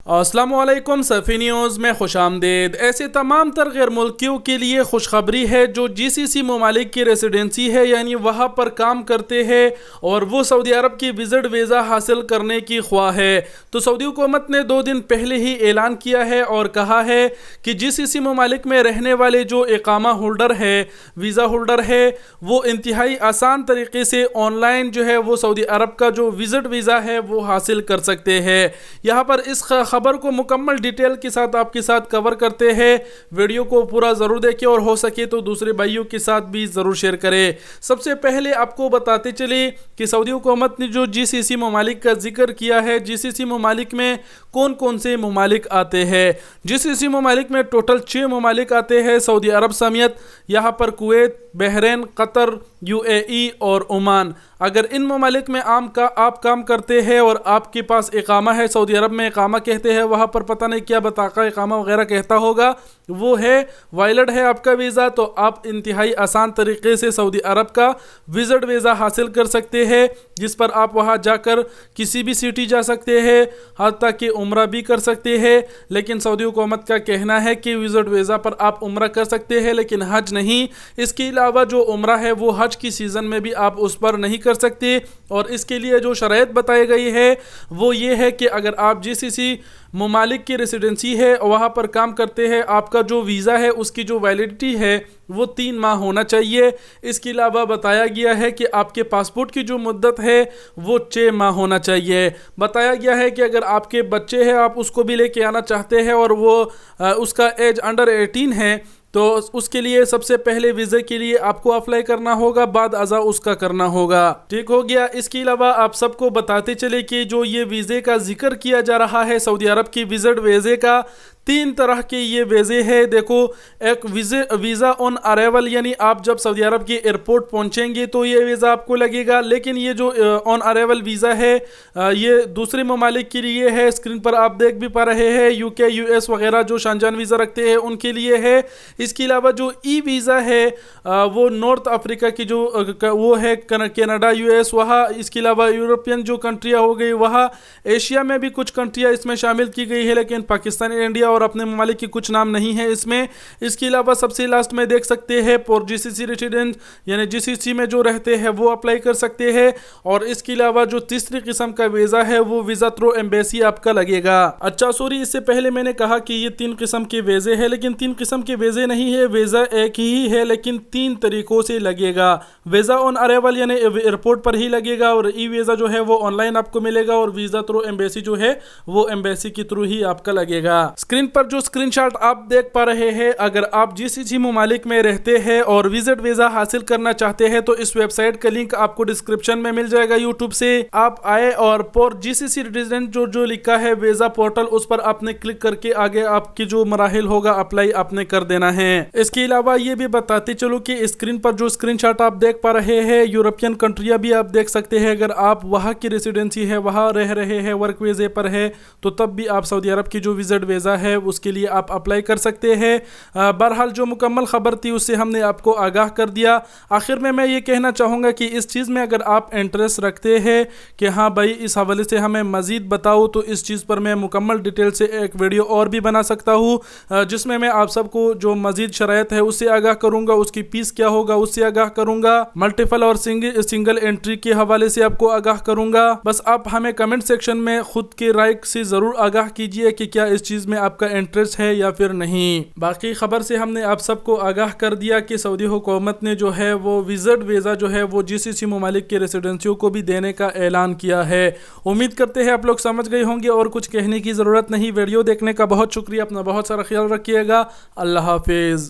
अस्सलाम वालेकुम सफ़ी न्यूज़ में खुश आमदीद। ऐसे तमाम तर गैर मुल्कियों के लिए खुशखबरी है जो GCC ममालिक की रेसिडेंसी है, यानी वहाँ पर काम करते हैं और वो सऊदी अरब की विज़िट वीज़ा हासिल करने की ख्वाह है। तो सऊदी हुकूमत ने 2 दिन पहले ही ऐलान किया है और कहा है कि GCC ममालिक में रहने वाले जो इकामा होल्डर है, वीज़ा होल्डर है, वो इंतहाई आसान तरीके से ऑनलाइन जो है वो सऊदी अरब का जो विज़िट वीज़ा है वो हासिल कर सकते हैं। यहाँ पर इस खबर को मुकम्मल डिटेल के साथ आपके साथ कवर करते हैं। वीडियो को पूरा ज़रूर देखें और हो सके तो दूसरे भाइयों के साथ भी ज़रूर शेयर करें। सबसे पहले आपको बताते चले कि सऊदी हुकूमत ने जो GCC ममालिक का जिक्र किया है, GCC ममालिक में कौन कौन से ममालिक आते हैं। GCC ममालिक में टोटल 6 ममालिक आते हैं सऊदी अरब समेत। यहाँ पर कुवैत, बहरीन, कतर, UAE और ओमान। अगर इन ममालिक में आप काम करते हैं और आपके पास इकामा है, सऊदी अरब में इकामा कहते हैं, वहाँ पर पता नहीं क्या बताका इकामा वगैरह कहता होगा, वो है वायलड है आपका वीज़ा, तो आप इंतहाई आसान तरीके से सऊदी अरब का विज़िट वीज़ा हासिल कर सकते हैं, जिस पर आप वहाँ जाकर किसी भी सिटी जा सकते हैं, हत्ता कि उम्रा भी कर सकते हैं। लेकिन सऊदी हुकूमत का कहना है कि विज़िट वीज़ा पर आप उम्रा कर सकते हैं लेकिन हज नहीं। इसके अलावा जो उम्रा है वो हज की सीज़न में भी आप उस पर नहीं कर सकते। और इसके लिए जो शराइत बताई गई है वो ये है कि अगर आप GCC ममालिक की रेसिडेंसी है और वहाँ पर काम करते हैं, आपका जो वीज़ा है उसकी जो वैलिडिटी है वो 3 माह होना चाहिए। इसके अलावा बताया गया है कि आपके पासपोर्ट की जो मुद्दत है वो 6 माह होना चाहिए। बताया गया है कि अगर आपके बच्चे हैं, आप उसको भी लेके आना चाहते हैं और वो उसका एज अंडर 18 है, तो उसके लिए सबसे पहले वीज़े के लिए आपको अप्लाई करना होगा, बाद अज़ा उसका करना होगा। ठीक हो गया। इसके अलावा आप सबको बताते चले कि जो ये वीज़े का जिक्र किया जा रहा है सऊदी अरब की विज़िट वीज़े का, 3 तरह के ये वीज़े हैं। देखो, एक वीज़ा ऑन अराइवल, यानी आप जब सऊदी अरब के एयरपोर्ट पहुंचेंगे तो ये वीज़ा आपको लगेगा। लेकिन ये जो ऑन अराइवल वीज़ा है ये दूसरे ममालिक के लिए है। स्क्रीन पर आप देख भी पा रहे हैं, UK, US वगैरह जो शानजान वीज़ा रखते हैं उनके लिए है। इसके अलावा जो वीज़ा है वो नॉर्थ अफ्रीका की जो वो है, कनाडा, US, वहाँ। इसके अलावा यूरोपियन जो कंट्रियाँ हो गई वहाँ, एशिया में भी कुछ कंट्रियाँ इसमें शामिल की गई है, लेकिन पाकिस्तान, इंडिया और अपने ममालिक के कुछ नाम नहीं है इसमें। इसके अलावा सबसे लास्ट में देख सकते हैं फॉर GCC रेसिडेंट, यानी GCC में जो रहते हैं वो अप्लाई कर सकते हैं। और इसके अलावा जो तीसरी किस्म का वीज़ा है वो वीज़ा थ्रू एम्बेसी आपका लगेगा। अच्छा सॉरी, इससे पहले मैंने कहा कि ये 3 किस्म के वीज़े हैं, लेकिन 3 किस्म के वीज़े नहीं है, वीज़ा एक ही है लेकिन 3 तरीकों से लगेगा। वीज़ा ऑन अराइवल यानी एयरपोर्ट पर ही लगेगा, और वीज़ा जो है वो ऑनलाइन आपको मिलेगा, और वीज़ा थ्रू एम्बेसी जो है वो एम्बेसी के थ्रू ही आपका लगेगा। स्क्रीन पर जो स्क्रीनशॉट आप देख पा रहे हैं, अगर आप GCC ममालिक में रहते हैं और विजिट वीज़ा हासिल करना चाहते हैं तो इस वेबसाइट का लिंक आपको डिस्क्रिप्शन में मिल जाएगा यूट्यूब से। आप आए और फॉर GCC रेसिडेंट जो लिखा है वीज़ा पोर्टल, उस पर आपने क्लिक करके आगे आपकी जो मराहिल होगा अप्लाई आपने कर देना है। इसके अलावा ये भी बताते चलो कि स्क्रीन पर जो स्क्रीनशॉट आप देख पा रहे हैं, यूरोपियन कंट्रियाँ भी आप देख सकते हैं। अगर आप वहाँ की रेसिडेंसी है, वहाँ रह रहे हैं, वर्क वीज़े पर है, तो तब भी आप सऊदी अरब की जो विजिट वीज़ा है उसके लिए आप अप्लाई कर सकते हैं। बहरहाल जो मुकम्मल खबर थी उससे हमने आपको आगाह कर दिया। आखिर में मैं ये कहना चाहूँगा कि इस चीज़ में अगर आप इंटरेस्ट रखते हैं कि हाँ भाई इस हवाले से हमें मज़ीद बताओ, तो इस चीज़ पर मैं मुकम्मल डिटेल से एक वीडियो और भी बना सकता हूँ, जिसमें मैं आप सबको जो मज़ीद शराइत है उससे आगाह करूँगा, उसकी फीस क्या होगा उससे आगाह करूँगा, मल्टीपल और सिंगल एंट्री के हवाले से आपको आगाह करूँगा। बस आप हमें कमेंट सेक्शन में खुद की राय से ज़रूर आगाह कीजिए कि क्या इस चीज़ में आपका इंटरेस्ट है या फिर नहीं। बाकी खबर से हमने आप सबको आगाह कर दिया कि सऊदी हुकूमत ने जो है वो विजिट वीज़ा जो है वो GCC ममालिक के रेसिडेंसियों को भी देने का ऐलान किया है। उम्मीद करते हैं आप लोग समझ गए होंगे और कुछ कहने की ज़रूरत नहीं। वीडियो देखने का बहुत शुक्रिया, अपना बहुत सारा ख्याल रखिएगा। अल्लाह हाफिज़।